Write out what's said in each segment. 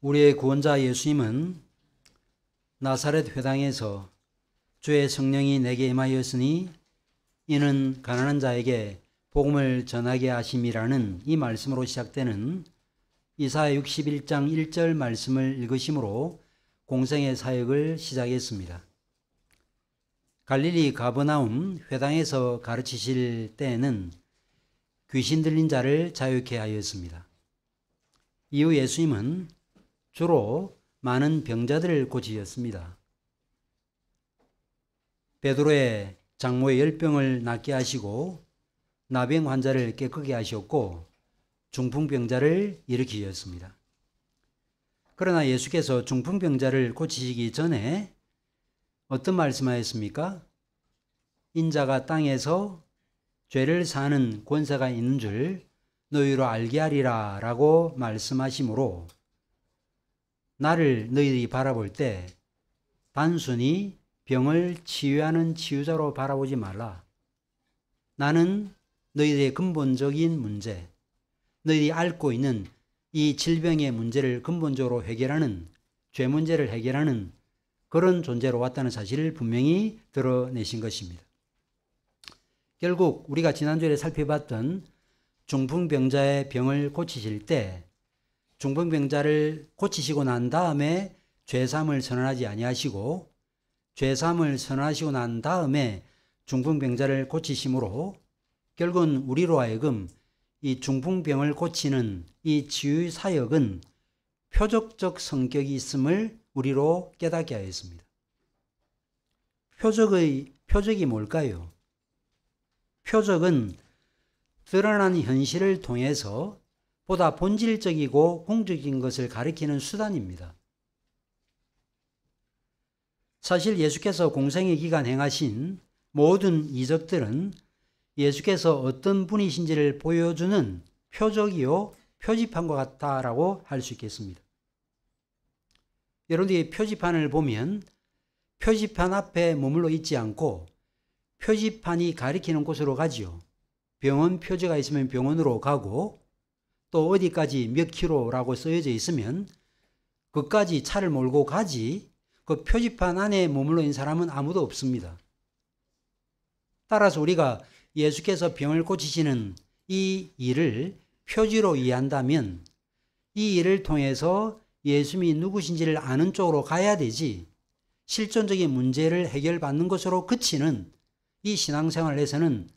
우리의 구원자 예수님은 나사렛 회당에서 주의 성령이 내게 임하였으니 이는 가난한 자에게 복음을 전하게 하심이라는 이 말씀으로 시작되는 이사야 61장 1절 말씀을 읽으심으로 공생의 사역을 시작했습니다. 갈릴리 가버나움 회당에서 가르치실 때에는 귀신 들린 자를 자유케 하였습니다. 이후 예수님은 주로 많은 병자들을 고치셨습니다. 베드로의 장모의 열병을 낫게 하시고 나병 환자를 깨끗게 하셨고 중풍병자를 일으키셨습니다. 그러나 예수께서 중풍병자를 고치시기 전에 어떤 말씀하셨습니까? 인자가 땅에서 죄를 사는 권세가 있는 줄 너희로 알게 하리라 라고 말씀하시므로 나를 너희들이 바라볼 때 단순히 병을 치유하는 치유자로 바라보지 말라. 나는 너희들의 근본적인 문제, 너희들이 앓고 있는 이 질병의 문제를 근본적으로 해결하는, 죄 문제를 해결하는 그런 존재로 왔다는 사실을 분명히 드러내신 것입니다. 결국 우리가 지난주에 살펴봤던 중풍병자의 병을 고치실 때 중풍병자를 고치시고 난 다음에 죄사함을 선언하지 아니하시고 죄사함을 선언하시고 난 다음에 중풍병자를 고치심으로 결국은 우리로 하여금 이 중풍병을 고치는 이 치유 사역은 표적적 성격이 있음을 우리로 깨닫게 하였습니다. 표적이 뭘까요? 표적은 드러난 현실을 통해서 보다 본질적이고 궁극적인 것을 가리키는 수단입니다. 사실 예수께서 공생의 기간 행하신 모든 이적들은 예수께서 어떤 분이신지를 보여주는 표적이요 표지판과 같다라고 할 수 있겠습니다. 여러분들이 표지판을 보면 표지판 앞에 머물러 있지 않고 표지판이 가리키는 곳으로 가지요. 병원 표지가 있으면 병원으로 가고 또 어디까지 몇 킬로라고 쓰여져 있으면 그까지 차를 몰고 가지 그 표지판 안에 머물러 있는 사람은 아무도 없습니다. 따라서 우리가 예수께서 병을 고치시는 이 일을 표지로 이해한다면 이 일을 통해서 예수님이 누구신지를 아는 쪽으로 가야 되지 실존적인 문제를 해결받는 것으로 그치는 이 신앙생활을 해서는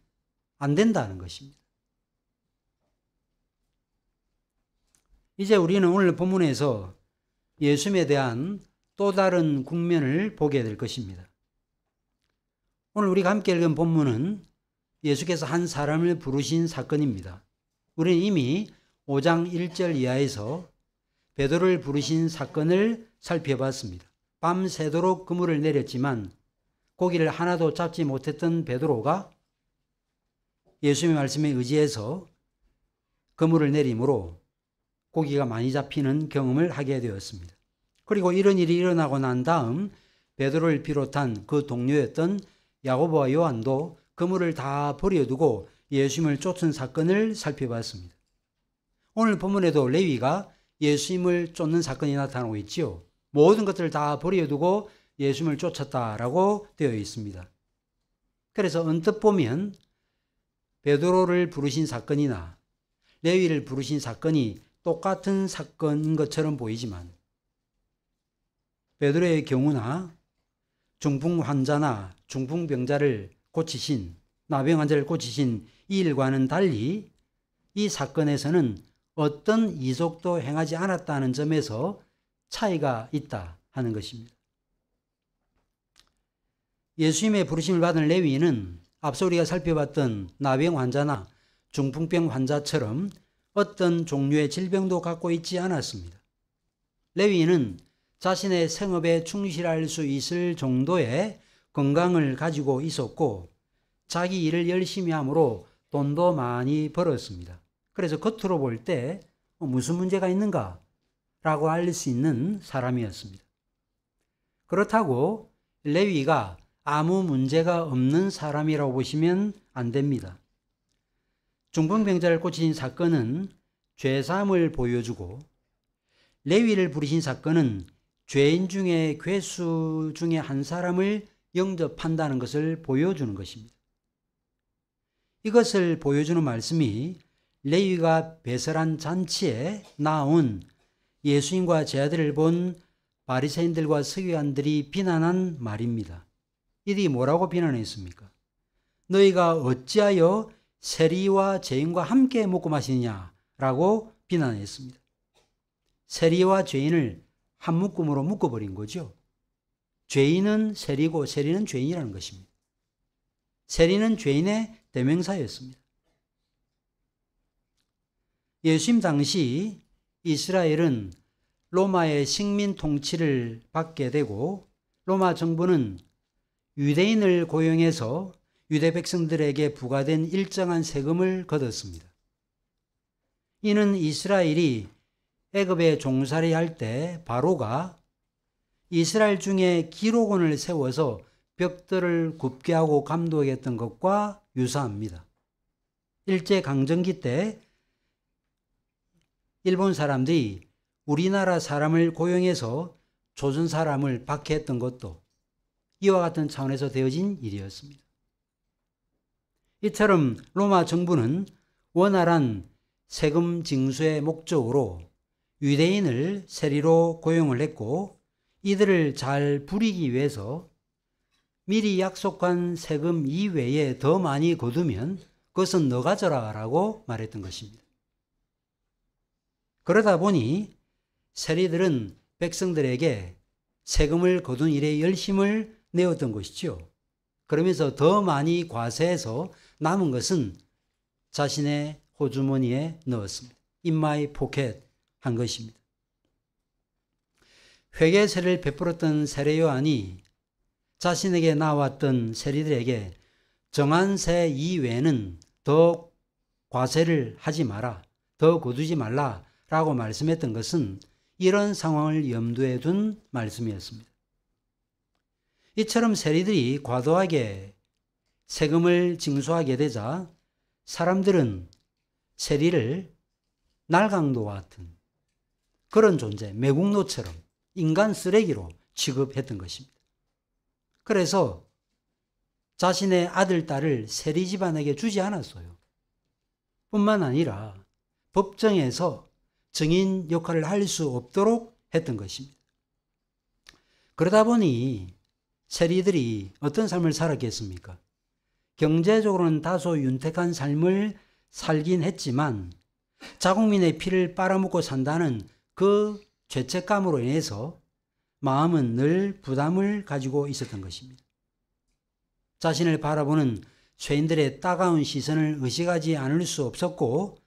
안 된다는 것입니다. 이제 우리는 오늘 본문에서 예수님에 대한 또 다른 국면을 보게 될 것입니다. 오늘 우리가 함께 읽은 본문은 예수께서 한 사람을 부르신 사건입니다. 우리는 이미 5장 1절 이하에서 베드로를 부르신 사건을 살펴봤습니다. 밤새도록 그물을 내렸지만 고기를 하나도 잡지 못했던 베드로가 예수님의 말씀에 의지해서 그물을 내림으로 고기가 많이 잡히는 경험을 하게 되었습니다. 그리고 이런 일이 일어나고 난 다음 베드로를 비롯한 그 동료였던 야고보와 요한도 그물을 다 버려두고 예수님을 쫓은 사건을 살펴봤습니다. 오늘 본문에도 레위가 예수님을 쫓는 사건이 나타나고 있지요. 모든 것들을 다 버려두고 예수님을 쫓았다라고 되어 있습니다. 그래서 언뜻 보면 베드로를 부르신 사건이나 레위를 부르신 사건이 똑같은 사건인 것처럼 보이지만 베드로의 경우나 중풍 환자나 중풍병자를 고치신 나병 환자를 고치신 이 일과는 달리 이 사건에서는 어떤 이적도 행하지 않았다는 점에서 차이가 있다 하는 것입니다. 예수님의 부르심을 받은 레위는 앞서 우리가 살펴봤던 나병 환자나 중풍병 환자처럼 어떤 종류의 질병도 갖고 있지 않았습니다. 레위는 자신의 생업에 충실할 수 있을 정도의 건강을 가지고 있었고 자기 일을 열심히 함으로 돈도 많이 벌었습니다. 그래서 겉으로 볼 때 무슨 문제가 있는가 라고 알 수 있는 사람이었습니다. 그렇다고 레위가 아무 문제가 없는 사람이라고 보시면 안 됩니다. 중풍병자를 고치신 사건은 죄사함을 보여주고, 레위를 부르신 사건은 죄인 중에 괴수 중에 한 사람을 영접한다는 것을 보여주는 것입니다. 이것을 보여주는 말씀이 레위가 배설한 잔치에 나온 예수님과 제 아들을 본 바리새인들과 서기관들이 비난한 말입니다. 이들이 뭐라고 비난했습니까? 너희가 어찌하여 세리와 죄인과 함께 먹고 마시느냐라고 비난했습니다. 세리와 죄인을 한 묶음으로 묶어버린 거죠. 죄인은 세리고 세리는 죄인이라는 것입니다. 세리는 죄인의 대명사였습니다. 예수님 당시 이스라엘은 로마의 식민 통치를 받게 되고, 로마 정부는 유대인을 고용해서 유대 백성들에게 부과된 일정한 세금을 거뒀습니다. 이는 이스라엘이 애굽에 종살이 할 때 바로가 이스라엘 중에 기록원을 세워서 벽들을 굽게 하고 감독했던 것과 유사합니다. 일제강점기 때 일본 사람들이 우리나라 사람을 고용해서 조선 사람을 박해했던 것도 이와 같은 차원에서 되어진 일이었습니다. 이처럼 로마 정부는 원활한 세금 징수의 목적으로 유대인을 세리로 고용을 했고, 이들을 잘 부리기 위해서 미리 약속한 세금 이외에 더 많이 거두면 그것은 너 가져라 라고 말했던 것입니다. 그러다 보니 세리들은 백성들에게 세금을 거둔 일에 열심을 내었던 것이죠. 그러면서 더 많이 과세해서 남은 것은 자신의 호주머니에 넣었습니다. In my pocket 한 것입니다. 회개세를 베풀었던 세례 요한이 자신에게 나왔던 세리들에게 정한 세 이외에는 더 과세를 하지 마라, 더 거두지 말라 라고 말씀했던 것은 이런 상황을 염두에 둔 말씀이었습니다. 이처럼 세리들이 과도하게 세금을 징수하게 되자 사람들은 세리를 날강도와 같은 그런 존재, 매국노처럼 인간 쓰레기로 취급했던 것입니다. 그래서 자신의 아들, 딸을 세리 집안에게 주지 않았어요. 뿐만 아니라 법정에서 증인 역할을 할 수 없도록 했던 것입니다. 그러다 보니 세리들이 어떤 삶을 살았겠습니까? 경제적으로는 다소 윤택한 삶을 살긴 했지만 자국민의 피를 빨아먹고 산다는 그 죄책감으로 인해서 마음은 늘 부담을 가지고 있었던 것입니다. 자신을 바라보는 죄인들의 따가운 시선을 의식하지 않을 수 없었고,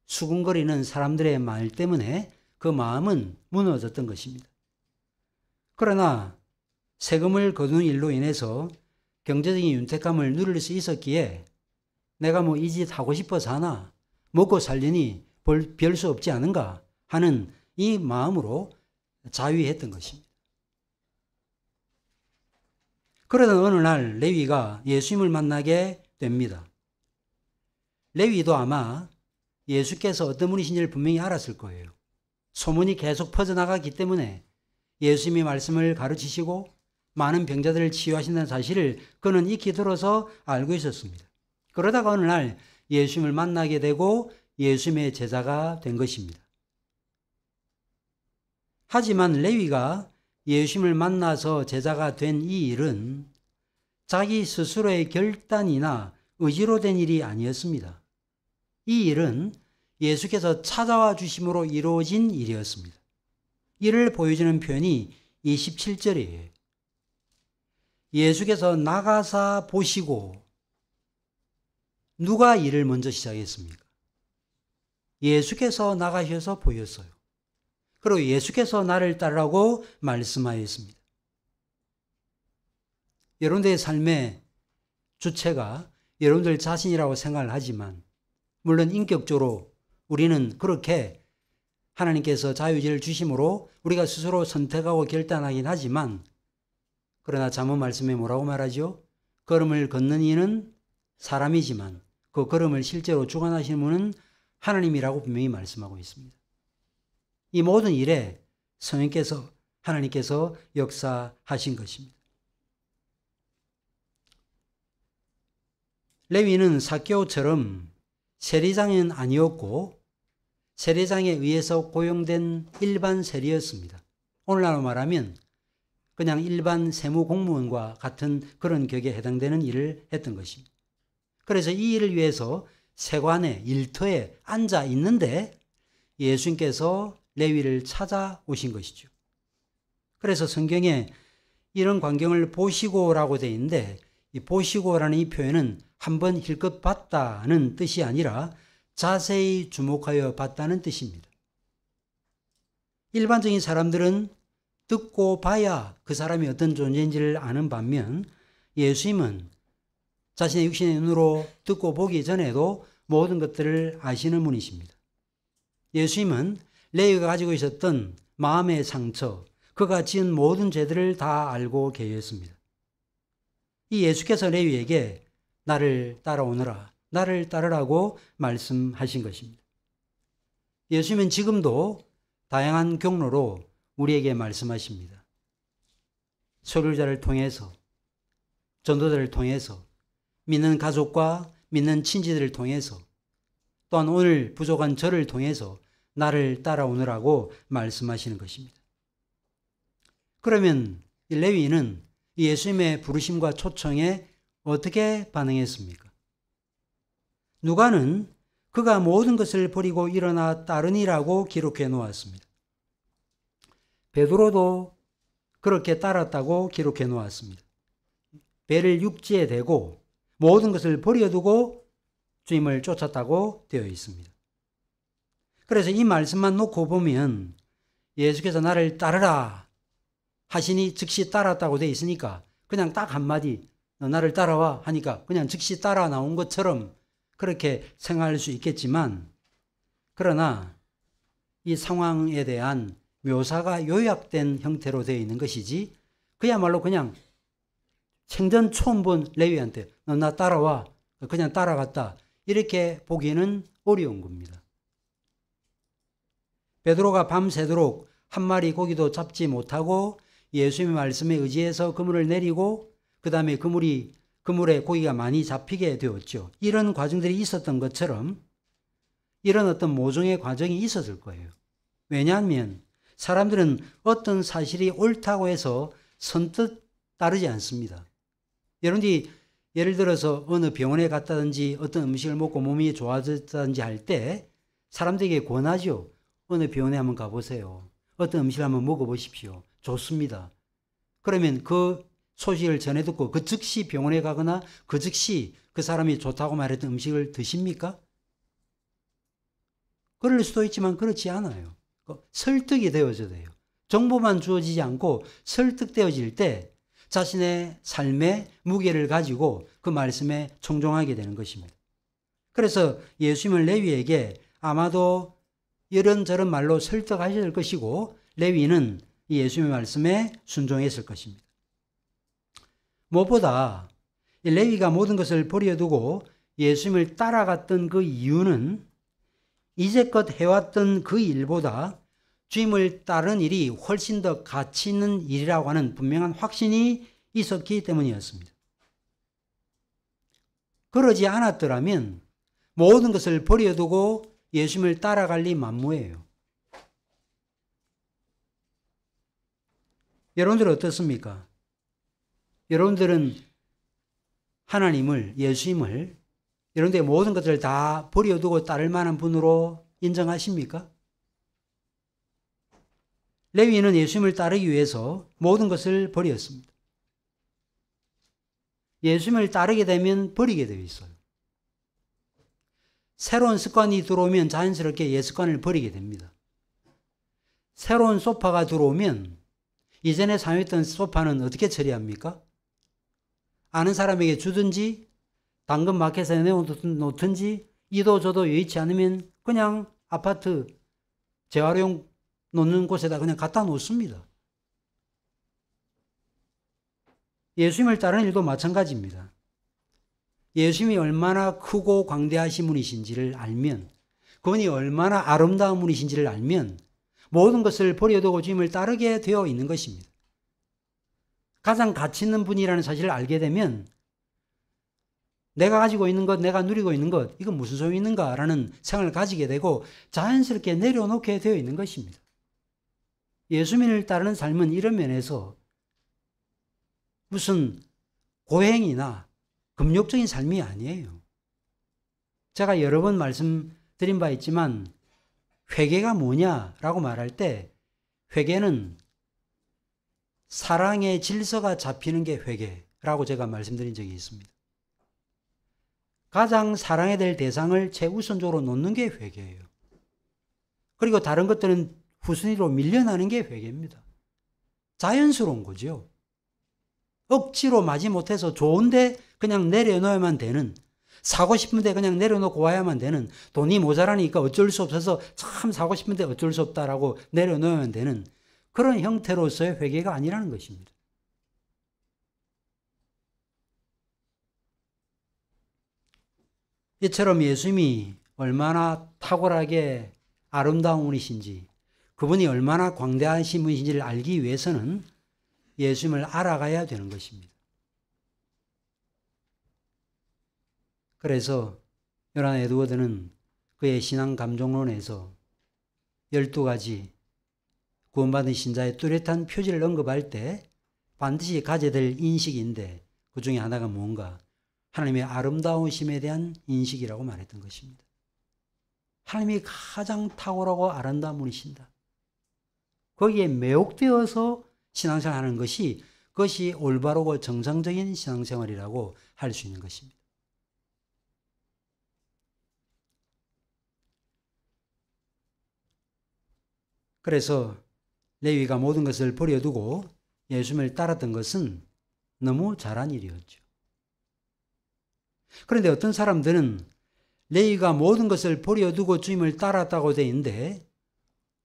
수군거리는 사람들의 말 때문에 그 마음은 무너졌던 것입니다. 그러나 세금을 거두는 일로 인해서 경제적인 윤택감을 누릴 수 있었기에 내가 뭐 이 짓 하고 싶어서 하나, 먹고 살려니 별 수 없지 않은가 하는 이 마음으로 자위했던 것입니다. 그러던 어느 날 레위가 예수님을 만나게 됩니다. 레위도 아마 예수께서 어떤 분이신지를 분명히 알았을 거예요. 소문이 계속 퍼져나가기 때문에 예수님이 말씀을 가르치시고 많은 병자들을 치유하신다는 사실을 그는 익히 들어서 알고 있었습니다. 그러다가 어느 날 예수님을 만나게 되고 예수님의 제자가 된 것입니다. 하지만 레위가 예수님을 만나서 제자가 된 이 일은 자기 스스로의 결단이나 의지로 된 일이 아니었습니다. 이 일은 예수께서 찾아와 주심으로 이루어진 일이었습니다. 이를 보여주는 표현이 27절이에요. 예수께서 나가사 보시고, 누가 일을 먼저 시작했습니까? 예수께서 나가셔서 보였어요. 그리고 예수께서 나를 따르라고 말씀하였습니다. 여러분들의 삶의 주체가 여러분들 자신이라고 생각을 하지만, 물론 인격적으로 우리는 그렇게 하나님께서 자유의지를 주심으로 우리가 스스로 선택하고 결단하긴 하지만, 그러나 잠언 말씀에 뭐라고 말하죠? 걸음을 걷는 이는 사람이지만 그 걸음을 실제로 주관하시는 분은 하나님이라고 분명히 말씀하고 있습니다. 이 모든 일에 성령께서, 하나님께서 역사하신 것입니다. 레위는 삭개오처럼 세리장은 아니었고 세리장에 의해서 고용된 일반 세리였습니다. 오늘날로 말하면 그냥 일반 세무 공무원과 같은 그런 격에 해당되는 일을 했던 것입니다. 그래서 이 일을 위해서 세관에, 일터에 앉아 있는데 예수님께서 레위를 찾아오신 것이죠. 그래서 성경에 이런 광경을 보시고라고 되어 있는데 이 보시고라는 이 표현은 한번 힐끗 봤다는 뜻이 아니라 자세히 주목하여 봤다는 뜻입니다. 일반적인 사람들은 듣고 봐야 그 사람이 어떤 존재인지를 아는 반면 예수님은 자신의 육신의 눈으로 듣고 보기 전에도 모든 것들을 아시는 분이십니다. 예수님은 레위가 가지고 있었던 마음의 상처, 그가 지은 모든 죄들을 다 알고 계셨습니다. 이 예수께서 레위에게 나를 따라오너라, 나를 따르라고 말씀하신 것입니다. 예수님은 지금도 다양한 경로로 우리에게 말씀하십니다. 설교자를 통해서, 전도자를 통해서, 믿는 가족과 믿는 친지들을 통해서, 또한 오늘 부족한 저를 통해서 나를 따라오느라고 말씀하시는 것입니다. 그러면 레위는 예수님의 부르심과 초청에 어떻게 반응했습니까? 누가는 그가 모든 것을 버리고 일어나 따르니라고 기록해 놓았습니다. 베드로도 그렇게 따랐다고 기록해 놓았습니다. 배를 육지에 대고 모든 것을 버려두고 주님을 쫓았다고 되어 있습니다. 그래서 이 말씀만 놓고 보면 예수께서 나를 따르라 하시니 즉시 따랐다고 되어 있으니까 그냥 딱 한마디 너 나를 따라와 하니까 그냥 즉시 따라 나온 것처럼 그렇게 생각할 수 있겠지만, 그러나 이 상황에 대한 묘사가 요약된 형태로 되어 있는 것이지 그야말로 그냥 생전 처음 본 레위한테 너 나 따라와 그냥 따라갔다 이렇게 보기는 어려운 겁니다. 베드로가 밤새도록 한 마리 고기도 잡지 못하고 예수님의 말씀에 의지해서 그물을 내리고 그 다음에 그물에 고기가 많이 잡히게 되었죠. 이런 과정들이 있었던 것처럼 이런 어떤 모종의 과정이 있었을 거예요. 왜냐하면 사람들은 어떤 사실이 옳다고 해서 선뜻 따르지 않습니다. 여러분들이 예를 들어서 어느 병원에 갔다든지 어떤 음식을 먹고 몸이 좋아졌다든지 할 때 사람들에게 권하죠. 어느 병원에 한번 가보세요. 어떤 음식을 한번 먹어보십시오. 좋습니다. 그러면 그 소식을 전해 듣고 그 즉시 병원에 가거나 그 즉시 그 사람이 좋다고 말했던 음식을 드십니까? 그럴 수도 있지만 그렇지 않아요. 설득이 되어져야 돼요. 정보만 주어지지 않고 설득되어질 때 자신의 삶의 무게를 가지고 그 말씀에 청종하게 되는 것입니다. 그래서 예수님은 레위에게 아마도 이런저런 말로 설득하실 것이고 레위는 예수님의 말씀에 순종했을 것입니다. 무엇보다 레위가 모든 것을 버려두고 예수님을 따라갔던 그 이유는 이제껏 해왔던 그 일보다 주님을 따르는 일이 훨씬 더 가치 있는 일이라고 하는 분명한 확신이 있었기 때문이었습니다. 그러지 않았더라면 모든 것을 버려두고 예수님을 따라갈 리 만무해요. 여러분들은 어떻습니까? 여러분들은 하나님을, 예수님을 여러분들의 모든 것을 다 버려두고 따를 만한 분으로 인정하십니까? 레위는 예수님을 따르기 위해서 모든 것을 버렸습니다. 예수님을 따르게 되면 버리게 되어 있어요. 새로운 습관이 들어오면 자연스럽게 옛 습관을 버리게 됩니다. 새로운 소파가 들어오면 이전에 사용했던 소파는 어떻게 처리합니까? 아는 사람에게 주든지 당근 마켓에 내놓든지 이도 저도 여의치 않으면 그냥 아파트 재활용 놓는 곳에다 그냥 갖다 놓습니다. 예수님을 따르는 일도 마찬가지입니다. 예수님이 얼마나 크고 광대하신 분이신지를 알면, 그분이 얼마나 아름다운 분이신지를 알면 모든 것을 버려두고 주님을 따르게 되어 있는 것입니다. 가장 가치 있는 분이라는 사실을 알게 되면 내가 가지고 있는 것, 내가 누리고 있는 것, 이건 무슨 소용이 있는가라는 생각을 가지게 되고 자연스럽게 내려놓게 되어 있는 것입니다. 예수님을 따르는 삶은 이런 면에서 무슨 고행이나 금욕적인 삶이 아니에요. 제가 여러 번 말씀드린 바 있지만 회개가 뭐냐라고 말할 때 회개는 사랑의 질서가 잡히는 게 회개라고 제가 말씀드린 적이 있습니다. 가장 사랑해야 될 대상을 최우선적으로 놓는 게 회개예요. 그리고 다른 것들은 후순위로 밀려나는 게 회개입니다. 자연스러운 거죠. 억지로 마지못해서 좋은데 그냥 내려놓아야만 되는, 사고 싶은데 그냥 내려놓고 와야만 되는, 돈이 모자라니까 어쩔 수 없어서 참 사고 싶은데 어쩔 수 없다라고 내려놓아야만 되는 그런 형태로서의 회개가 아니라는 것입니다. 이처럼 예수님이 얼마나 탁월하게 아름다운 분이신지, 그분이 얼마나 광대하신 분이신지를 알기 위해서는 예수님을 알아가야 되는 것입니다. 그래서 요한 에드워드는 그의 신앙 감정론에서 12가지 구원받은 신자의 뚜렷한 표지를 언급할 때 반드시 가져야 될 인식인데 그 중에 하나가 뭔가? 하나님의 아름다우심에 대한 인식이라고 말했던 것입니다. 하나님이 가장 탁월하고 아름다운 분이신다. 거기에 매혹되어서 신앙생활 하는 것이, 그것이 올바르고 정상적인 신앙생활이라고 할 수 있는 것입니다. 그래서 레위가 모든 것을 버려두고 예수님을 따랐던 것은 너무 잘한 일이었죠. 그런데 어떤 사람들은 레위가 모든 것을 버려두고 주님을 따랐다고 되어 있는데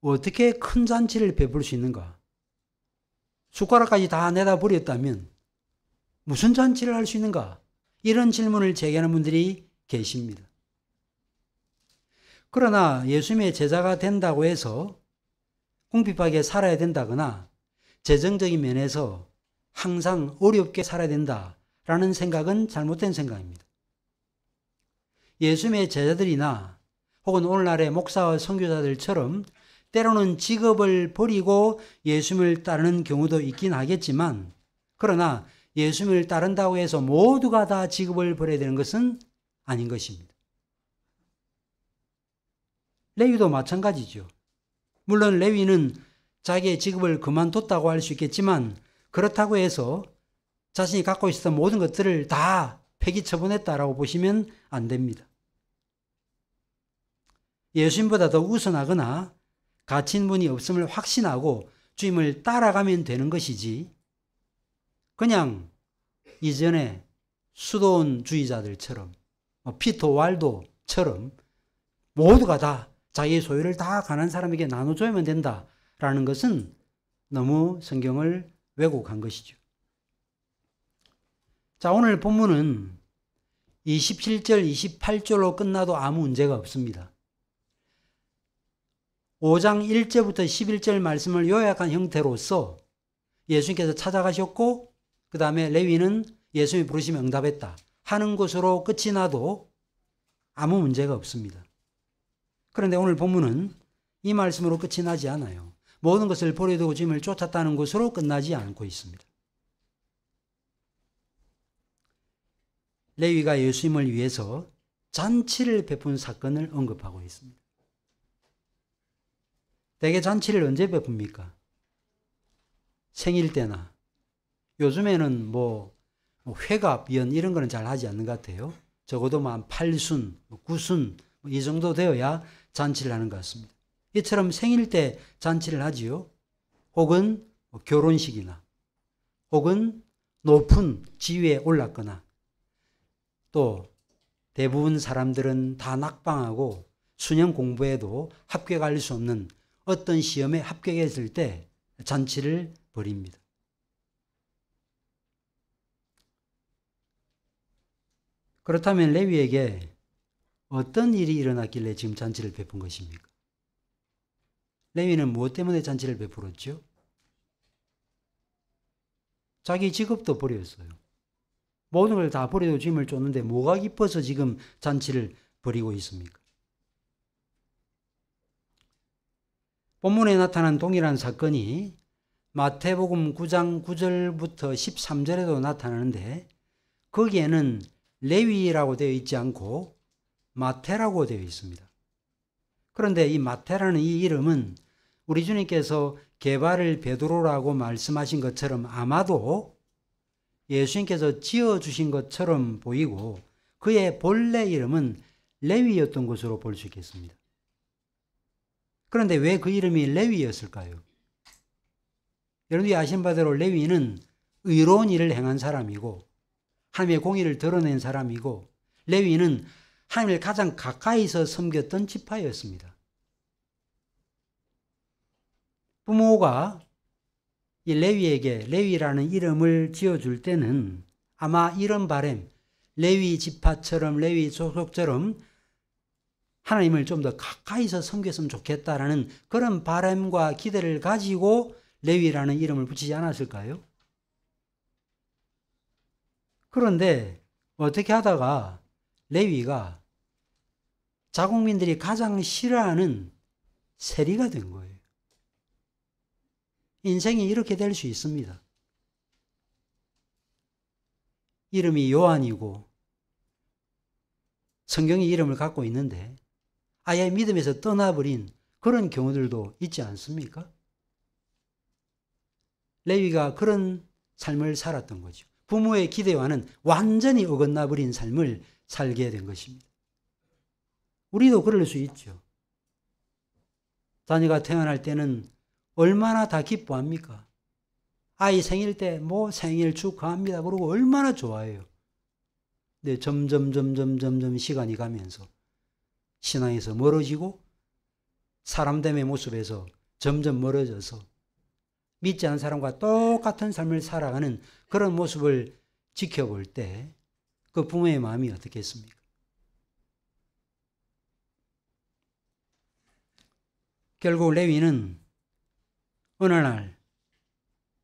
어떻게 큰 잔치를 베풀 수 있는가? 숟가락까지 다 내다 버렸다면 무슨 잔치를 할 수 있는가? 이런 질문을 제기하는 분들이 계십니다. 그러나 예수님의 제자가 된다고 해서 궁핍하게 살아야 된다거나 재정적인 면에서 항상 어렵게 살아야 된다라는 생각은 잘못된 생각입니다. 예수님의 제자들이나 혹은 오늘날의 목사와 선교사들처럼 때로는 직업을 버리고 예수님을 따르는 경우도 있긴 하겠지만, 그러나 예수님을 따른다고 해서 모두가 다 직업을 버려야 되는 것은 아닌 것입니다. 레위도 마찬가지죠. 물론 레위는 자기의 직업을 그만뒀다고 할 수 있겠지만 그렇다고 해서 자신이 갖고 있었던 모든 것들을 다 폐기 처분했다라고 보시면 안 됩니다. 예수님보다 더 우선하거나 가치 있는 분이 없음을 확신하고 주님을 따라가면 되는 것이지, 그냥 이전에 수도원주의자들처럼 피터 왈도처럼 모두가 다 자기의 소유를 다 가난한 사람에게 나눠줘야만 된다라는 것은 너무 성경을 왜곡한 것이죠. 자, 오늘 본문은 27절, 28절로 끝나도 아무 문제가 없습니다. 5장 1절부터 11절 말씀을 요약한 형태로서 예수님께서 찾아가셨고 그 다음에 레위는 예수님이 부르시면 응답했다 하는 것으로 끝이 나도 아무 문제가 없습니다. 그런데 오늘 본문은 이 말씀으로 끝이 나지 않아요. 모든 것을 버려두고 주님을 쫓았다는 것으로 끝나지 않고 있습니다. 레위가 예수님을 위해서 잔치를 베푼 사건을 언급하고 있습니다. 대개 잔치를 언제 베풉니까? 생일 때나, 요즘에는 회갑, 연 이런 거는 잘 하지 않는 것 같아요. 적어도 한 8순, 9순 이 정도 되어야 잔치를 하는 것 같습니다. 이처럼 생일 때 잔치를 하지요. 혹은 결혼식이나, 혹은 높은 지위에 올랐거나, 또 대부분 사람들은 다 낙방하고 수능 공부에도 합격할 수 없는 어떤 시험에 합격했을 때 잔치를 벌입니다. 그렇다면 레위에게 어떤 일이 일어났길래 지금 잔치를 베푼 것입니까? 레위는 무엇 때문에 잔치를 베풀었죠? 자기 직업도 버렸어요. 모든 걸 다 버리고 주님을 쫓는데 뭐가 기뻐서 지금 잔치를 벌이고 있습니까? 본문에 나타난 동일한 사건이 마태복음 9장 9절부터 13절에도 나타나는데 거기에는 레위라고 되어 있지 않고 마태라고 되어 있습니다. 그런데 이 마태라는 이 이름은 우리 주님께서 게바를 베드로라고 말씀하신 것처럼 아마도 예수님께서 지어주신 것처럼 보이고 그의 본래 이름은 레위였던 것으로 볼 수 있겠습니다. 그런데 왜 그 이름이 레위였을까요? 여러분들이 아신 바대로 레위는 의로운 일을 행한 사람이고 하나님의 공의를 드러낸 사람이고 레위는 하나님을 가장 가까이서 섬겼던 지파였습니다. 부모가 이 레위에게 레위라는 이름을 지어줄 때는 아마 이런 바람, 레위 지파처럼 레위 소속처럼 하나님을 좀 더 가까이서 섬겼으면 좋겠다라는 그런 바람과 기대를 가지고 레위라는 이름을 붙이지 않았을까요? 그런데 어떻게 하다가 레위가 자국민들이 가장 싫어하는 세리가 된 거예요. 인생이 이렇게 될 수 있습니다. 이름이 요한이고 성경이 이름을 갖고 있는데 아예 믿음에서 떠나버린 그런 경우들도 있지 않습니까? 레위가 그런 삶을 살았던 거죠. 부모의 기대와는 완전히 어긋나 버린 삶을 살게 된 것입니다. 우리도 그럴 수 있죠. 자녀가 태어날 때는 얼마나 다 기뻐합니까? 아이 생일 때 뭐 생일 축하합니다. 그러고 얼마나 좋아해요. 근데 점점 시간이 가면서 신앙에서 멀어지고 사람됨의 모습에서 점점 멀어져서 믿지 않은 사람과 똑같은 삶을 살아가는 그런 모습을 지켜볼 때 그 부모의 마음이 어떻겠습니까? 결국 레위는 어느 날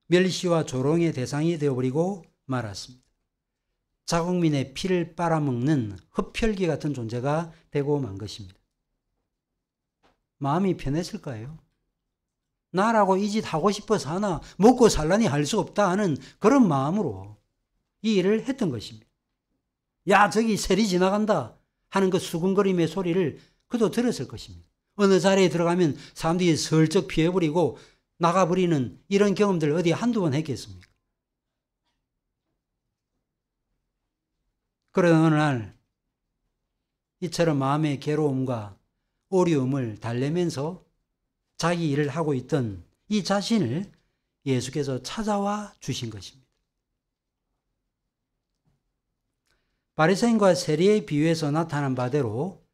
멸시와 조롱의 대상이 되어버리고 말았습니다. 자국민의 피를 빨아먹는 흡혈귀 같은 존재가 되고 만 것입니다. 마음이 편했을까요? 나라고 이 짓 하고 싶어서 하나 먹고 살라니 할 수 없다 하는 그런 마음으로 이 일을 했던 것입니다. 야, 저기 세리 지나간다 하는 그 수근거림의 소리를 그도 들었을 것입니다. 어느 자리에 들어가면 사람들이 슬쩍 피해버리고 나가버리는 이런 경험들 어디 한두 번 했겠습니까? 그러던 어느 날 이처럼 마음의 괴로움과 어려움을 달래면서 자기 일을 하고 있던 이 자신을 예수께서 찾아와 주신 것입니다. 바리새인과 세리의 비유에서 나타난 바대로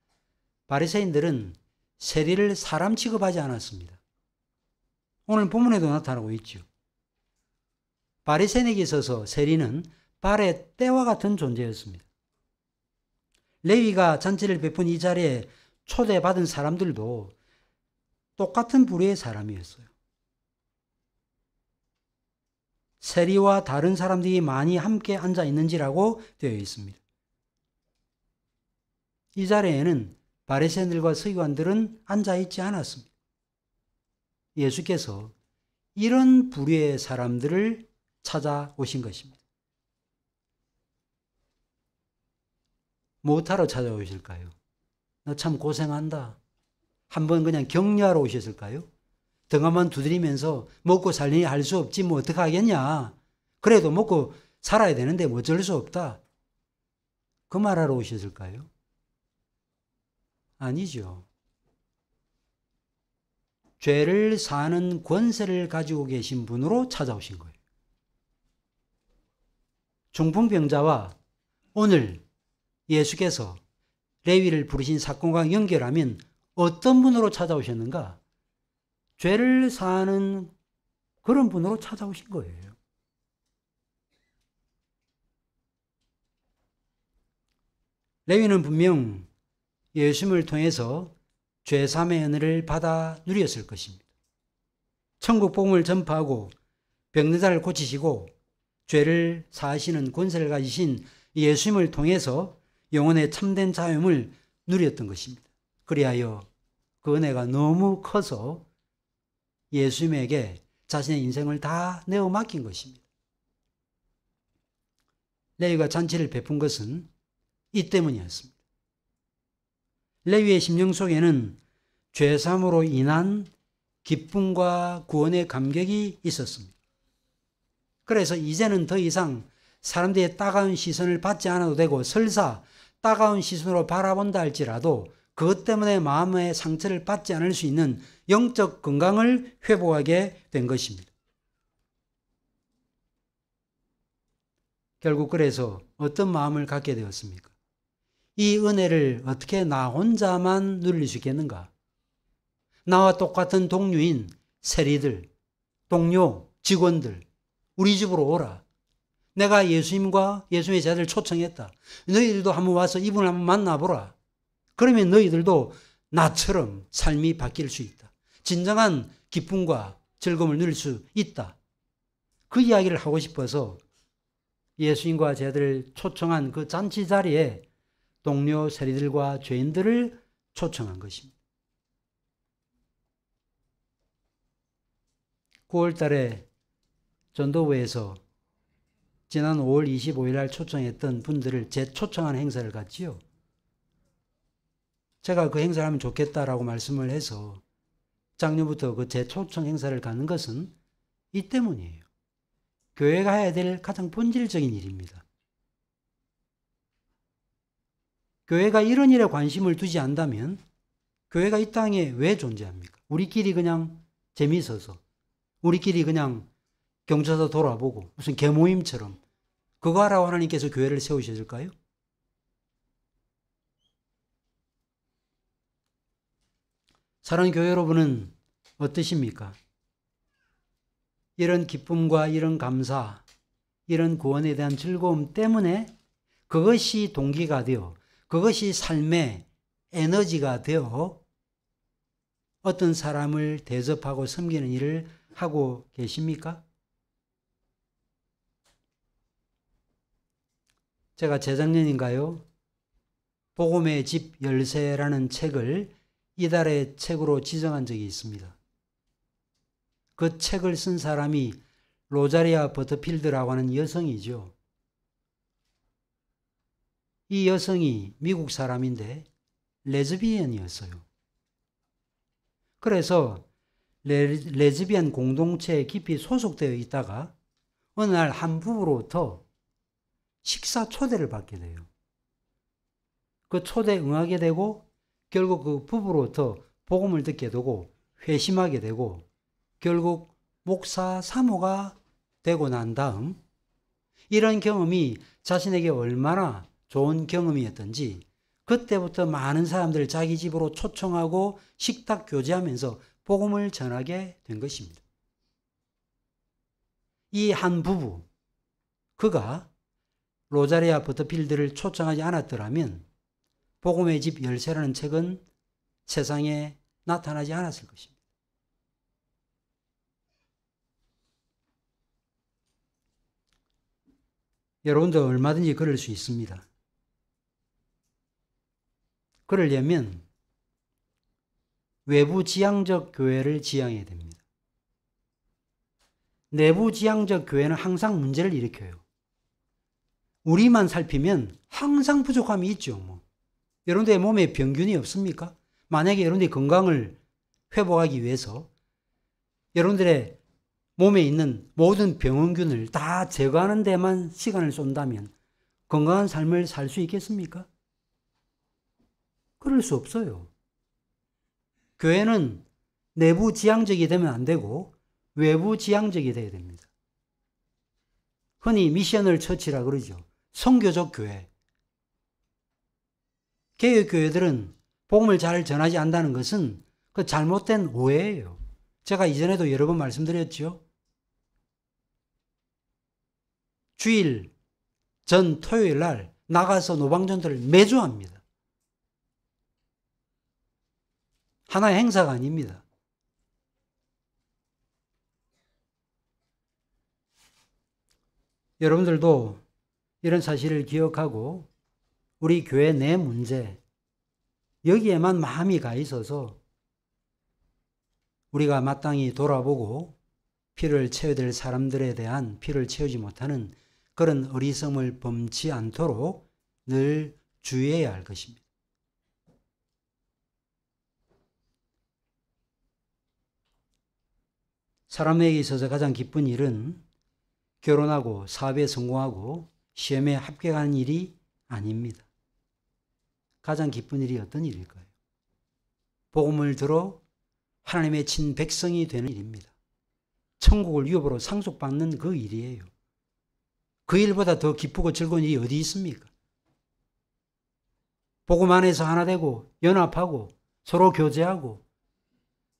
바리새인들은 세리를 사람 취급하지 않았습니다. 오늘 본문에도 나타나고 있죠. 바리새인에게 있어서 세리는 발의 때와 같은 존재였습니다. 레위가 잔치를 베푼 이 자리에 초대받은 사람들도 똑같은 부류의 사람이었어요. 세리와 다른 사람들이 많이 함께 앉아 있는지라고 되어 있습니다. 이 자리에는 바리새인들과 서기관들은 앉아 있지 않았습니다. 예수께서 이런 부류의 사람들을 찾아오신 것입니다. 무엇하러 찾아오실까요? 너 참 고생한다. 한번 그냥 격려하러 오셨을까요? 등한번 두드리면서 먹고 살려니 할 수 없지 뭐 어떡하겠냐. 그래도 먹고 살아야 되는데 뭐 어쩔 수 없다. 그 말하러 오셨을까요? 아니죠. 죄를 사는 권세를 가지고 계신 분으로 찾아오신 거예요. 중풍병자와 오늘 예수께서 레위를 부르신 사건과 연결하면 어떤 분으로 찾아오셨는가? 죄를 사는 그런 분으로 찾아오신 거예요. 레위는 분명 예수님을 통해서 죄사함의 은혜를 받아 누렸을 것입니다. 천국 복음을 전파하고 병든 자를 고치시고 죄를 사하시는 권세를 가지신 예수님을 통해서 영혼의 참된 자유를 누렸던 것입니다. 그리하여 그 은혜가 너무 커서 예수님에게 자신의 인생을 다 내어 맡긴 것입니다. 레위가 잔치를 베푼 것은 이 때문이었습니다. 레위의 심령 속에는 죄사함으로 인한 기쁨과 구원의 감격이 있었습니다. 그래서 이제는 더 이상 사람들의 따가운 시선을 받지 않아도 되고 설사 따가운 시선으로 바라본다 할지라도 그것 때문에 마음의 상처를 받지 않을 수 있는 영적 건강을 회복하게 된 것입니다. 결국 그래서 어떤 마음을 갖게 되었습니까? 이 은혜를 어떻게 나 혼자만 누릴 수 있겠는가? 나와 똑같은 동료인 세리들, 동료, 직원들, 우리 집으로 오라. 내가 예수님과 예수님의 제자들 초청했다. 너희들도 한번 와서 이분을 한번 만나보라. 그러면 너희들도 나처럼 삶이 바뀔 수 있다. 진정한 기쁨과 즐거움을 누릴 수 있다. 그 이야기를 하고 싶어서 예수님과 제자들을 초청한 그 잔치 자리에 동료 세리들과 죄인들을 초청한 것입니다. 9월 달에 전도부에서 지난 5월 25일 날 초청했던 분들을 재초청하는 행사를 갔지요. 제가 그 행사를 하면 좋겠다라고 말씀을 해서 작년부터 그 재초청 행사를 가는 것은 이 때문이에요. 교회가 해야 될 가장 본질적인 일입니다. 교회가 이런 일에 관심을 두지 않다면 교회가 이 땅에 왜 존재합니까? 우리끼리 그냥 재미있어서, 우리끼리 그냥 경찰서 돌아보고 무슨 개모임처럼 그거 하라고 하나님께서 교회를 세우셨을까요? 사랑하는 교회 여러분은 어떠십니까? 이런 기쁨과 이런 감사, 이런 구원에 대한 즐거움 때문에 그것이 동기가 되어, 그것이 삶의 에너지가 되어 어떤 사람을 대접하고 섬기는 일을 하고 계십니까? 제가 재작년인가요? 복음의 집 열쇠라는 책을 이달의 책으로 지정한 적이 있습니다. 그 책을 쓴 사람이 로자리아 버터필드라고 하는 여성이죠. 이 여성이 미국 사람인데 레즈비언이었어요. 그래서 레즈비언 공동체에 깊이 소속되어 있다가 어느 날 한 부부로부터 식사 초대를 받게 돼요. 그 초대에 응하게 되고 결국 그 부부로부터 복음을 듣게 되고 회심하게 되고 결국 목사 사모가 되고 난 다음 이런 경험이 자신에게 얼마나 좋은 경험이었던지 그때부터 많은 사람들을 자기 집으로 초청하고 식탁 교제하면서 복음을 전하게 된 것입니다. 이 한 부부, 그가 로자리아 버터필드를 초청하지 않았더라면 복음의 집 열쇠라는 책은 세상에 나타나지 않았을 것입니다. 여러분도 얼마든지 그럴 수 있습니다. 그러려면 외부 지향적 교회를 지향해야 됩니다. 내부 지향적 교회는 항상 문제를 일으켜요. 우리만 살피면 항상 부족함이 있죠. 여러분들의 몸에 병균이 없습니까? 만약에 여러분들의 건강을 회복하기 위해서 여러분들의 몸에 있는 모든 병원균을 다 제거하는 데만 시간을 쏜다면 건강한 삶을 살 수 있겠습니까? 그럴 수 없어요. 교회는 내부 지향적이 되면 안 되고 외부 지향적이 되어야 됩니다. 흔히 미셔널 처치라 그러죠. 선교적 교회. 개혁교회들은 복음을 잘 전하지 않는다는 것은 그 잘못된 오해예요. 제가 이전에도 여러 번 말씀드렸죠. 주일 전 토요일 날 나가서 노방전도를 매주 합니다. 하나의 행사가 아닙니다. 여러분들도 이런 사실을 기억하고 우리 교회 내 문제, 여기에만 마음이 가 있어서 우리가 마땅히 돌아보고 피를 채워야 될 사람들에 대한 피를 채우지 못하는 그런 어리석음을 범치 않도록 늘 주의해야 할 것입니다. 사람에게 있어서 가장 기쁜 일은 결혼하고 사업에 성공하고 시험에 합격하는 일이 아닙니다. 가장 기쁜 일이 어떤 일일까요? 복음을 들어 하나님의 친백성이 되는 일입니다. 천국을 유업으로 상속받는 그 일이에요. 그 일보다 더 기쁘고 즐거운 일이 어디 있습니까? 복음 안에서 하나 되고 연합하고 서로 교제하고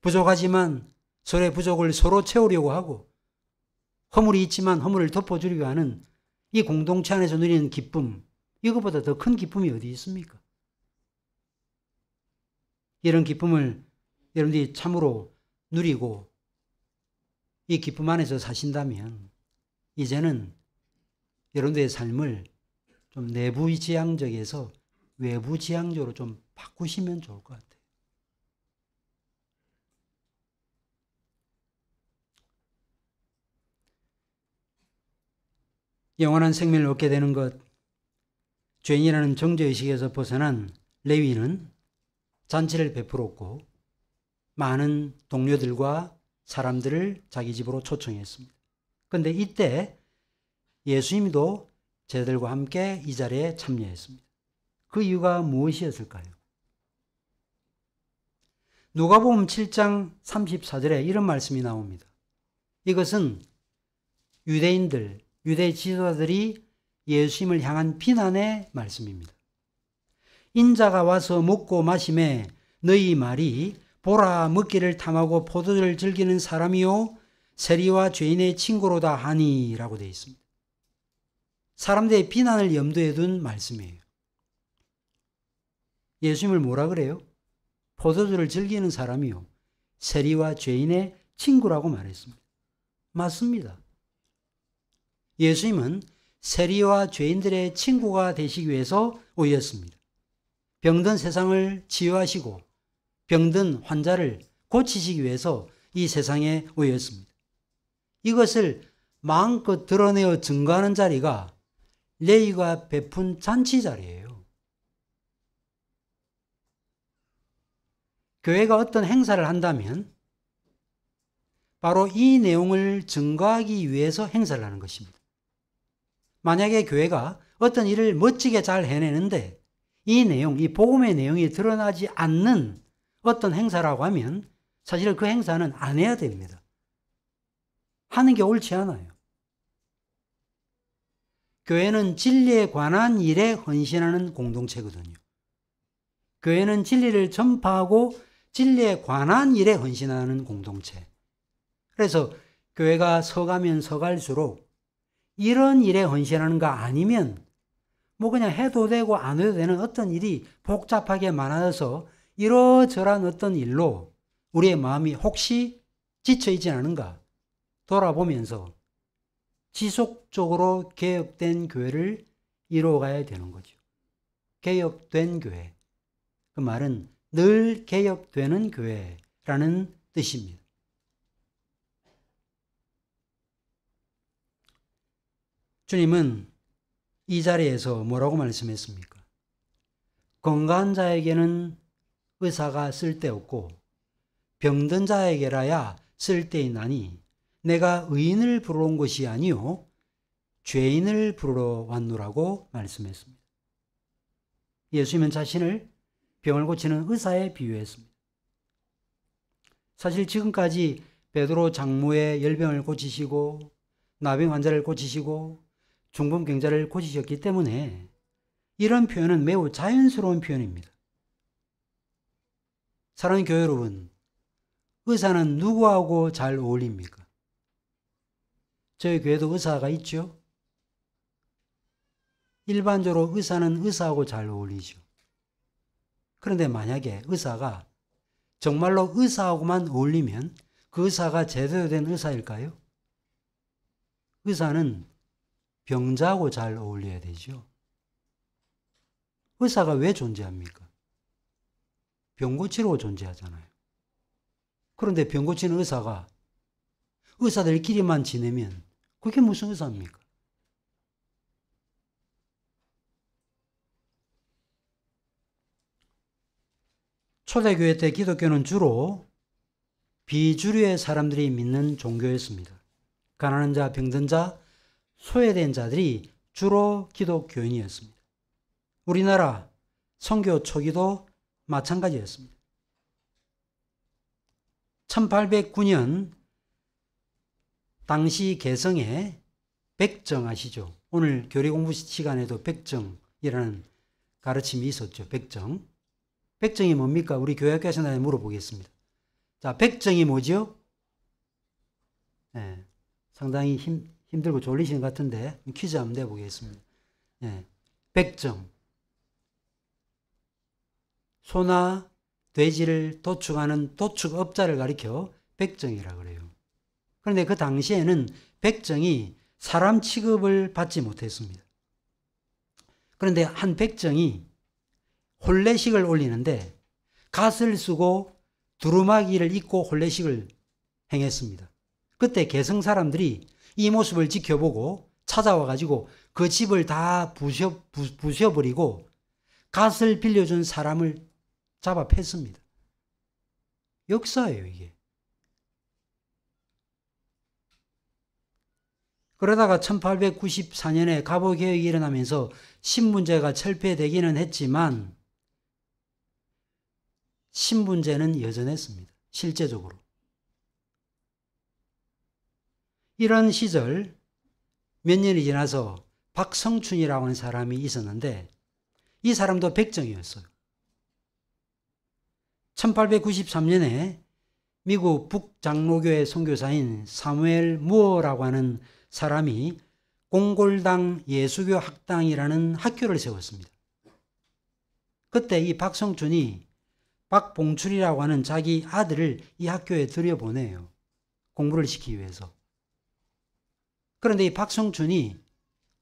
부족하지만 서로의 부족을 서로 채우려고 하고 허물이 있지만 허물을 덮어주려고 하는 이 공동체 안에서 누리는 기쁨, 이것보다 더 큰 기쁨이 어디 있습니까? 이런 기쁨을 여러분들이 참으로 누리고 이 기쁨 안에서 사신다면 이제는 여러분들의 삶을 좀 내부지향적에서 외부지향적으로 좀 바꾸시면 좋을 것 같아요. 영원한 생명을 얻게 되는 것, 죄인이라는 정죄의식에서 벗어난 레위는 잔치를 베풀었고 많은 동료들과 사람들을 자기 집으로 초청했습니다. 그런데 이때 예수님도 제자들과 함께 이 자리에 참여했습니다. 그 이유가 무엇이었을까요? 누가복음 7장 34절에 이런 말씀이 나옵니다. 이것은 유대인들, 유대 지도자들이 예수님을 향한 비난의 말씀입니다. 인자가 와서 먹고 마심에 너희 말이 보라 먹기를 탐하고 포도주를 즐기는 사람이요 세리와 죄인의 친구로다 하니 라고 되어 있습니다. 사람들의 비난을 염두에 둔 말씀이에요. 예수님을 뭐라 그래요? 포도주를 즐기는 사람이요 세리와 죄인의 친구라고 말했습니다. 맞습니다. 예수님은 세리와 죄인들의 친구가 되시기 위해서 오셨습니다. 병든 세상을 치유하시고 병든 환자를 고치시기 위해서 이 세상에 오셨습니다. 이것을 마음껏 드러내어 증거하는 자리가 레위가 베푼 잔치 자리예요. 교회가 어떤 행사를 한다면 바로 이 내용을 증거하기 위해서 행사를 하는 것입니다. 만약에 교회가 어떤 일을 멋지게 잘 해내는데 이 내용, 이 복음의 내용이 드러나지 않는 어떤 행사라고 하면 사실 그 행사는 안 해야 됩니다. 하는 게 옳지 않아요. 교회는 진리에 관한 일에 헌신하는 공동체거든요. 교회는 진리를 전파하고 진리에 관한 일에 헌신하는 공동체. 그래서 교회가 서가면 서갈수록 이런 일에 헌신하는가 아니면 뭐 그냥 해도 되고 안 해도 되는 어떤 일이 복잡하게 많아져서 이러저러한 어떤 일로 우리의 마음이 혹시 지쳐있지 않은가 돌아보면서 지속적으로 개혁된 교회를 이루어가야 되는 거죠. 개혁된 교회. 그 말은 늘 개혁되는 교회라는 뜻입니다. 주님은 이 자리에서 뭐라고 말씀했습니까? 건강한 자에게는 의사가 쓸데없고 병든 자에게라야 쓸데있나니 내가 의인을 부르러 온 것이 아니요 죄인을 부르러 왔노라고 말씀했습니다. 예수님은 자신을 병을 고치는 의사에 비유했습니다. 사실 지금까지 베드로 장모의 열병을 고치시고 나병 환자를 고치시고 중풍병자를 고치셨기 때문에 이런 표현은 매우 자연스러운 표현입니다. 사랑하는 교회 여러분, 의사는 누구하고 잘 어울립니까? 저희 교회도 의사가 있죠? 일반적으로 의사는 의사하고 잘 어울리죠. 그런데 만약에 의사가 정말로 의사하고만 어울리면 그 의사가 제대로 된 의사일까요? 의사는 병자하고 잘 어울려야 되죠. 의사가 왜 존재합니까? 병 고치러 존재하잖아요. 그런데 병 고치는 의사가 의사들끼리만 지내면 그게 무슨 의사입니까? 초대교회 때 기독교는 주로 비주류의 사람들이 믿는 종교였습니다. 가난한 자, 병든 자, 소외된 자들이 주로 기독교인이었습니다. 우리나라 선교 초기도 마찬가지였습니다. 1809년 당시 개성에 백정 아시죠? 오늘 교리 공부 시간에도 백정이라는 가르침이 있었죠. 백정. 백정이 뭡니까? 우리 교회학교에서 물어보겠습니다. 자, 백정이 뭐죠? 네, 상당히 힘들고 졸리시는 것 같은데 퀴즈 한번 내보겠습니다. 네, 백정. 소나 돼지를 도축하는 도축업자를 가리켜 백정이라고 그래요. 그런데 그 당시에는 백정이 사람 취급을 받지 못했습니다. 그런데 한 백정이 혼례식을 올리는데 갓을 쓰고 두루마기를 입고 혼례식을 행했습니다. 그때 개성 사람들이 이 모습을 지켜보고 찾아와가지고 그 집을 다 부셔버리고 갓을 빌려준 사람을 잡아 팼습니다. 역사예요, 이게. 그러다가 1894년에 갑오개혁이 일어나면서 신분제가 철폐되기는 했지만 신분제는 여전했습니다. 실제적으로. 이런 시절 몇 년이 지나서 박성춘이라고 하는 사람이 있었는데 이 사람도 백정이었어요. 1893년에 미국 북장로교회 선교사인 사무엘 무어라고 하는 사람이 공골당 예수교 학당이라는 학교를 세웠습니다. 그때 이 박성춘이 박봉출이라고 하는 자기 아들을 이 학교에 들여보내요. 공부를 시키기 위해서. 그런데 이 박성춘이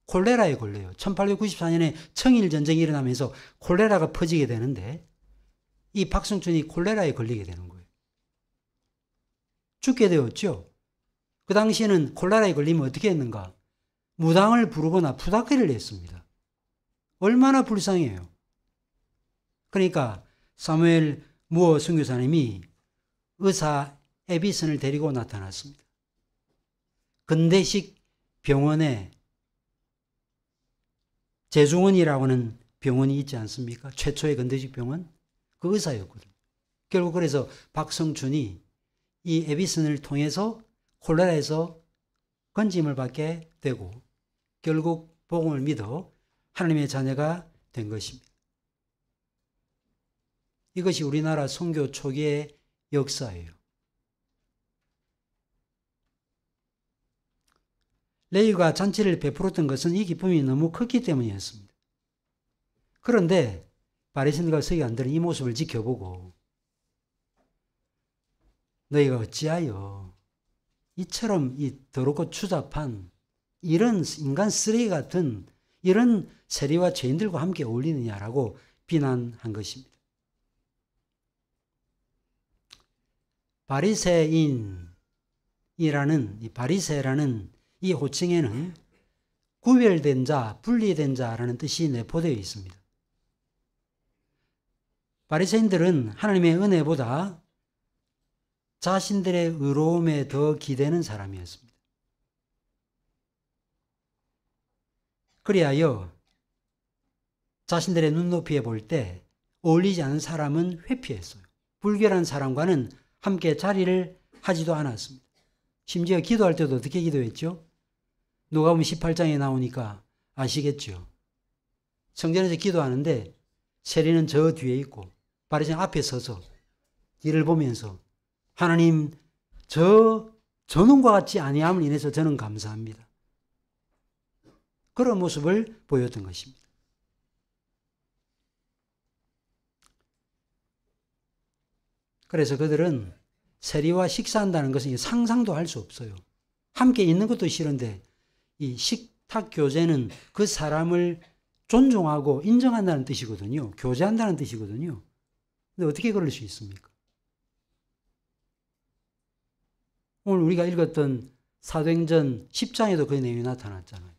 콜레라에 걸려요. 1894년에 청일전쟁이 일어나면서 콜레라가 퍼지게 되는데 이 박성춘이 콜레라에 걸리게 되는 거예요. 죽게 되었죠. 그 당시에는 콜레라에 걸리면 어떻게 했는가? 무당을 부르거나 푸닥거리를 했습니다. 얼마나 불쌍해요. 그러니까 사무엘 무어 선교사님이 의사 에비슨을 데리고 나타났습니다. 근대식 병원에 제중원이라고 하는 병원이 있지 않습니까? 최초의 근대식 병원? 그 의사였거든요. 결국 그래서 박성춘이 이 에비슨을 통해서 콜레라에서 건짐을 받게 되고 결국 복음을 믿어 하나님의 자녀가 된 것입니다. 이것이 우리나라 선교 초기의 역사예요. 레위가 잔치를 베풀었던 것은 이 기쁨이 너무 컸기 때문이었습니다. 그런데 바리새인들과 서기관들은 이 모습을 지켜보고 너희가 어찌하여 이처럼 이 더럽고 추잡한 이런 인간 쓰레기 같은 이런 세리와 죄인들과 함께 어울리느냐라고 비난한 것입니다. 바리새인이라는 이 바리새라는 이 호칭에는 구별된 자, 분리된 자라는 뜻이 내포되어 있습니다. 바리새인들은 하나님의 은혜보다 자신들의 의로움에 더 기대는 사람이었습니다. 그리하여 자신들의 눈높이에 볼 때 어울리지 않은 사람은 회피했어요. 불결한 사람과는 함께 자리를 하지도 않았습니다. 심지어 기도할 때도 어떻게 기도했죠? 누가복음 18장에 나오니까 아시겠죠? 성전에서 기도하는데 세리는 저 뒤에 있고 바리새인 앞에 서서 뒤를 보면서 하나님 저놈과 같이 아니함을 인해서 저는 감사합니다. 그런 모습을 보였던 것입니다. 그래서 그들은 세리와 식사한다는 것은 상상도 할 수 없어요. 함께 있는 것도 싫은데 이 식탁 교제는 그 사람을 존중하고 인정한다는 뜻이거든요. 교제한다는 뜻이거든요. 근데 어떻게 그럴 수 있습니까? 오늘 우리가 읽었던 사도행전 10장에도 그 내용이 나타났잖아요.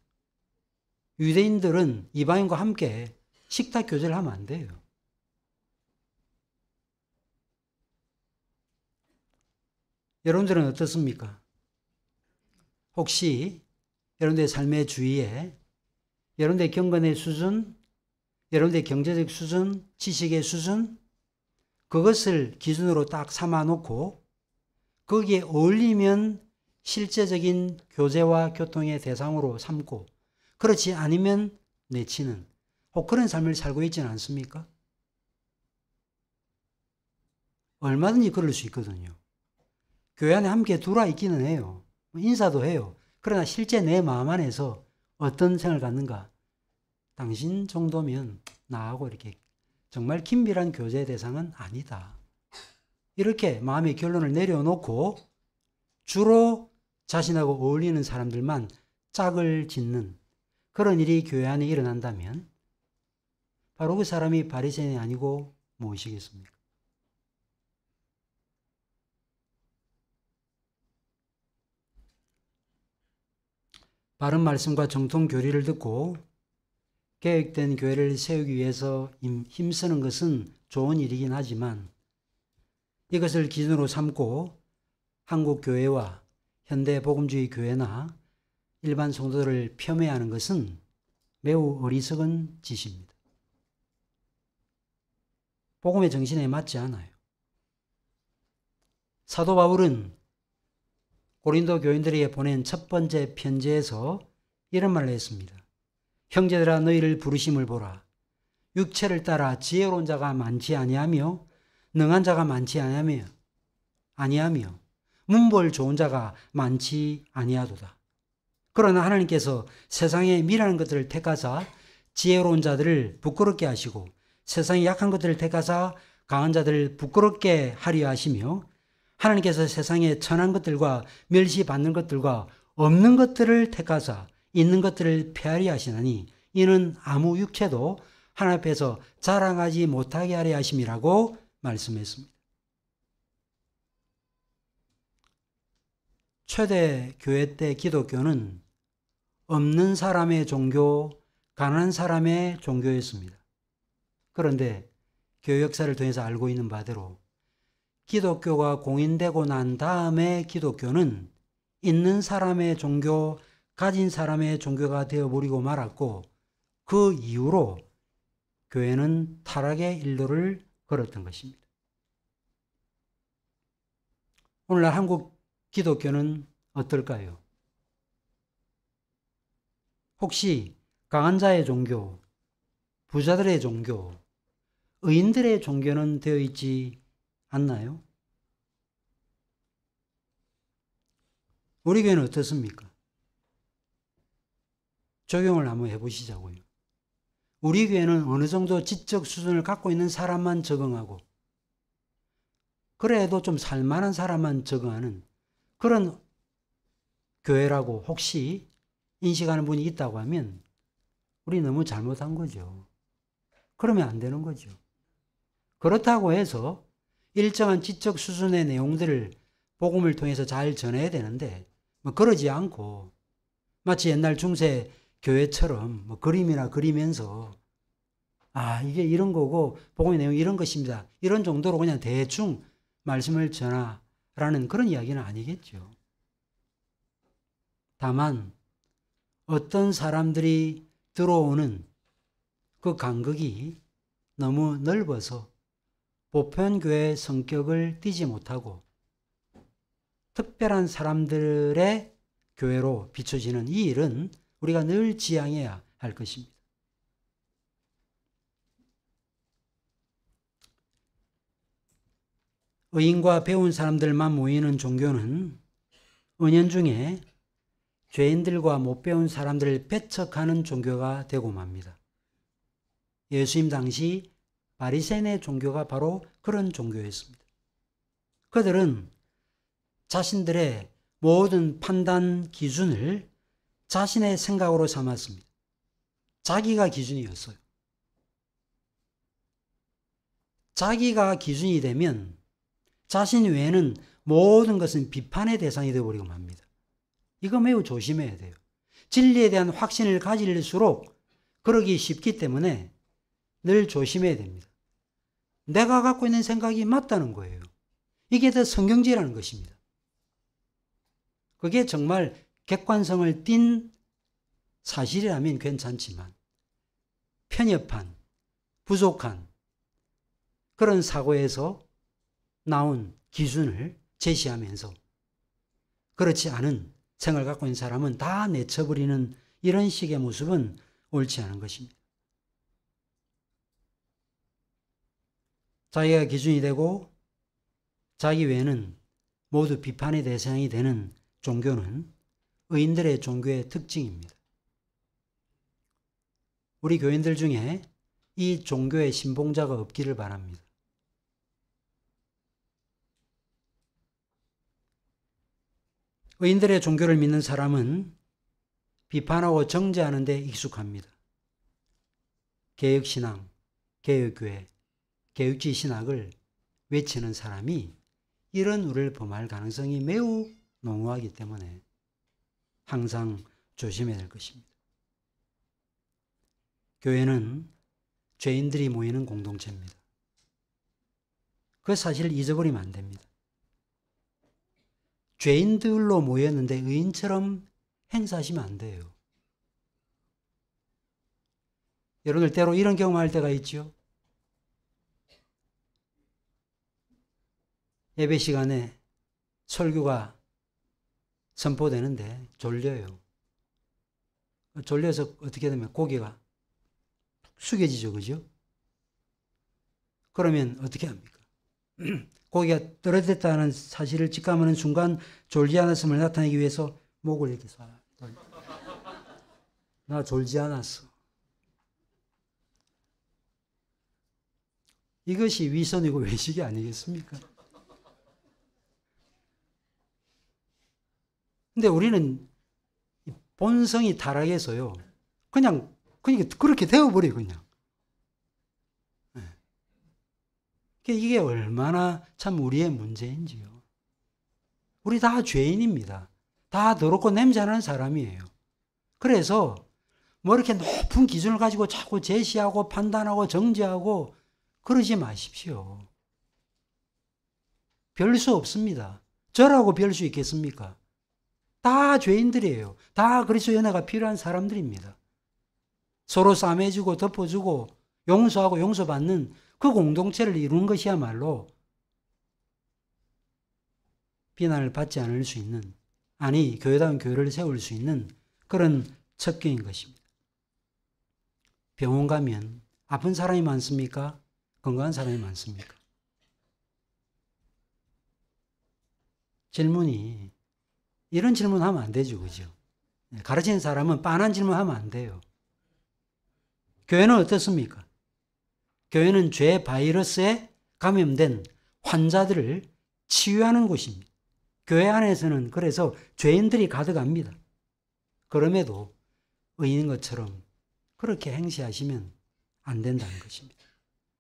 유대인들은 이방인과 함께 식탁 교제를 하면 안 돼요. 여러분들은 어떻습니까? 혹시 여러분들의 삶의 주위에 여러분들의 경건의 수준, 여러분들의 경제적 수준, 지식의 수준, 그것을 기준으로 딱 삼아놓고 거기에 어울리면 실제적인 교제와 교통의 대상으로 삼고 그렇지 않으면 내치는 혹 그런 삶을 살고 있지는 않습니까? 얼마든지 그럴 수 있거든요. 교회 안에 함께 들어와 있기는 해요. 인사도 해요. 그러나 실제 내 마음 안에서 어떤 생각을 갖는가? 당신 정도면 나하고 이렇게 정말 긴밀한 교제의 대상은 아니다. 이렇게 마음의 결론을 내려놓고 주로 자신하고 어울리는 사람들만 짝을 짓는 그런 일이 교회 안에 일어난다면 바로 그 사람이 바리새인이 아니고 무엇이겠습니까? 바른 말씀과 정통 교리를 듣고 계획된 교회를 세우기 위해서 힘쓰는 것은 좋은 일이긴 하지만 이것을 기준으로 삼고 한국 교회와 현대 복음주의 교회나 일반 성도들을 폄훼하는 것은 매우 어리석은 짓입니다. 복음의 정신에 맞지 않아요. 사도 바울은 고린도 교인들에게 보낸 첫 번째 편지에서 이런 말을 했습니다. 형제들아 너희를 부르심을 보라. 육체를 따라 지혜로운 자가 많지 아니하며 능한 자가 많지 아니하며 문벌 좋은 자가 많지 아니하도다. 그러나 하나님께서 세상에 미련한 것들을 택하사 지혜로운 자들을 부끄럽게 하시고 세상에 약한 것들을 택하사 강한 자들을 부끄럽게 하려 하시며 하나님께서 세상에 천한 것들과 멸시받는 것들과 없는 것들을 택하사 있는 것들을 폐하려 하시나니 이는 아무 육체도 하나님 앞에서 자랑하지 못하게 하려 하심이라고 말씀했습니다. 최대 교회 때 기독교는 없는 사람의 종교, 가난한 사람의 종교였습니다. 그런데 교회 역사를 통해서 알고 있는 바대로 기독교가 공인되고 난 다음에 기독교는 있는 사람의 종교, 가진 사람의 종교가 되어버리고 말았고 그 이후로 교회는 타락의 일로를 걸었던 것입니다. 오늘날 한국 기독교는 어떨까요? 혹시 강한 자의 종교, 부자들의 종교, 의인들의 종교는 되어 있지 않나요? 우리 교회는 어떻습니까? 적용을 한번 해보시자고요. 우리 교회는 어느 정도 지적 수준을 갖고 있는 사람만 적응하고 그래도 좀 살만한 사람만 적응하는 그런 교회라고 혹시 인식하는 분이 있다고 하면 우리 너무 잘못한 거죠. 그러면 안 되는 거죠. 그렇다고 해서 일정한 지적 수준의 내용들을 복음을 통해서 잘 전해야 되는데 그러지 않고 마치 옛날 중세 교회처럼 그림이나 그리면서 이게 이런 거고 복음의 내용이 이런 것입니다. 이런 정도로 그냥 대충 말씀을 전하라는 그런 이야기는 아니겠죠. 다만 어떤 사람들이 들어오는 그 간극이 너무 넓어서 보편교회의 성격을 띠지 못하고 특별한 사람들의 교회로 비춰지는 이 일은 우리가 늘 지양해야 할 것입니다. 의인과 배운 사람들만 모이는 종교는 은연중에 죄인들과 못 배운 사람들을 배척하는 종교가 되고 맙니다. 예수님 당시 바리새인의 종교가 바로 그런 종교였습니다. 그들은 자신들의 모든 판단 기준을 자신의 생각으로 삼았습니다. 자기가 기준이었어요. 자기가 기준이 되면 자신 외에는 모든 것은 비판의 대상이 되어버리고 맙니다. 이거 매우 조심해야 돼요. 진리에 대한 확신을 가질수록 그러기 쉽기 때문에 늘 조심해야 됩니다. 내가 갖고 있는 생각이 맞다는 거예요. 이게 더 성경지라는 것입니다. 그게 정말 객관성을 띈 사실이라면 괜찮지만 편협한, 부족한 그런 사고에서 나온 기준을 제시하면서 그렇지 않은 생각을 갖고 있는 사람은 다 내쳐버리는 이런 식의 모습은 옳지 않은 것입니다. 자기가 기준이 되고 자기 외에는 모두 비판의 대상이 되는 종교는 의인들의 종교의 특징입니다. 우리 교인들 중에 이 종교의 신봉자가 없기를 바랍니다. 의인들의 종교를 믿는 사람은 비판하고 정죄하는 데 익숙합니다. 개혁신앙, 개혁교회, 개혁주의 신학을 외치는 사람이 이런 우를 범할 가능성이 매우 농후하기 때문에 항상 조심해야 될 것입니다. 교회는 죄인들이 모이는 공동체입니다. 그 사실을 잊어버리면 안 됩니다. 죄인들로 모였는데 의인처럼 행사하시면 안 돼요. 여러분들 때로 이런 경험할 때가 있죠. 예배 시간에 설교가 선포되는데 졸려요. 졸려서 어떻게 되면 고개가 숙여지죠, 그죠? 그러면 어떻게 합니까? 고개가 떨어졌다는 사실을 직감하는 순간 졸지 않았음을 나타내기 위해서 목을 이렇게 쏴. 나 졸지 않았어. 이것이 위선이고 외식이 아니겠습니까? 근데 우리는 본성이 타락해서요. 그냥 그렇게 되어버려요, 그냥. 이게 얼마나 참 우리의 문제인지요. 우리 다 죄인입니다. 다 더럽고 냄새나는 사람이에요. 그래서 뭐 이렇게 높은 기준을 가지고 자꾸 제시하고 판단하고 정죄하고 그러지 마십시오. 별 수 없습니다. 저라고 별 수 있겠습니까? 다 죄인들이에요. 다 그리스도의 은혜가 필요한 사람들입니다. 서로 싸매주고 덮어주고 용서하고 용서받는 그 공동체를 이루는 것이야말로 비난을 받지 않을 수 있는, 아니 교회다운 교회를 세울 수 있는 그런 첩경인 것입니다. 병원 가면 아픈 사람이 많습니까? 건강한 사람이 많습니까? 질문이 이런 질문하면 안 되죠, 그죠? 가르치는 사람은 빤한 질문하면 안 돼요. 교회는 어떻습니까? 교회는 죄 바이러스에 감염된 환자들을 치유하는 곳입니다. 교회 안에서는 그래서 죄인들이 가득합니다. 그럼에도 의인인 것처럼 그렇게 행시하시면 안 된다는 것입니다.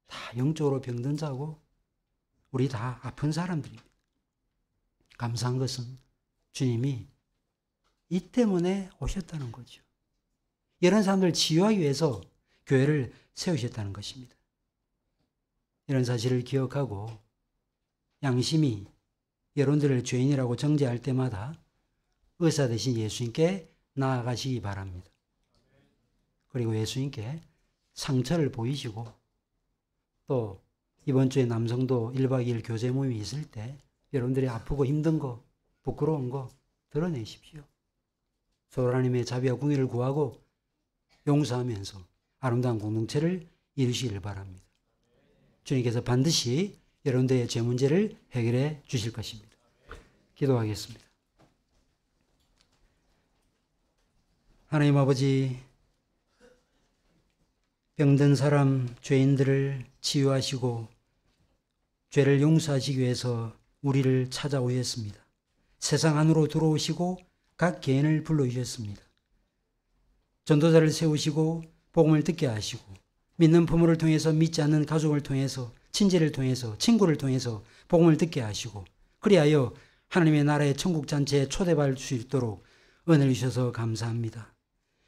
다 영적으로 병든 자고 우리 다 아픈 사람들입니다. 감사한 것은 주님이 이 때문에 오셨다는 거죠. 이런 사람들을 치유하기 위해서 교회를 세우셨다는 것입니다. 이런 사실을 기억하고 양심이 여러분들을 죄인이라고 정죄할 때마다 의사 되신 예수님께 나아가시기 바랍니다. 그리고 예수님께 상처를 보이시고 또 이번 주에 남성도 1박 2일 교제 모임이 있을 때 여러분들이 아프고 힘든 거, 부끄러운 거 드러내십시오. 서로 하나님의 자비와 공의를 구하고 용서하면서 아름다운 공동체를 이루시길 바랍니다. 주님께서 반드시 여러분들의 죄 문제를 해결해 주실 것입니다. 기도하겠습니다. 하나님 아버지, 병든 사람, 죄인들을 치유하시고 죄를 용서하시기 위해서 우리를 찾아오셨습니다. 세상 안으로 들어오시고 각 개인을 불러주셨습니다. 전도자를 세우시고 복음을 듣게 하시고 믿는 부모를 통해서, 믿지 않는 가족을 통해서, 친지를 통해서, 친구를 통해서 복음을 듣게 하시고, 그리하여 하나님의 나라의 천국 잔치에 초대받을 수 있도록 은혜를 주셔서 감사합니다.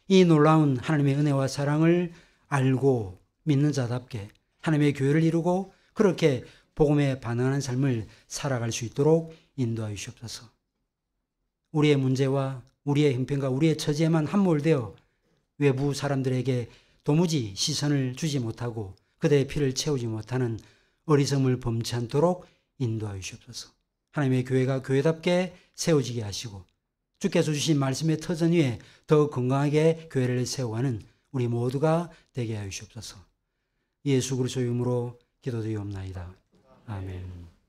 이 놀라운 하나님의 은혜와 사랑을 알고 믿는 자답게 하나님의 교회를 이루고 그렇게 복음에 반응하는 삶을 살아갈 수 있도록 인도하여 주시옵소서. 우리의 문제와 우리의 형편과 우리의 처지에만 함몰되어 외부 사람들에게 도무지 시선을 주지 못하고 그들의 피를 채우지 못하는 어리석음을 범치 않도록 인도하여 주시옵소서. 하나님의 교회가 교회답게 세워지게 하시고 주께서 주신 말씀의 터전 위에 더 건강하게 교회를 세워가는 우리 모두가 되게 하여 주시옵소서. 예수 그리스도의 이름으로 기도드리옵나이다.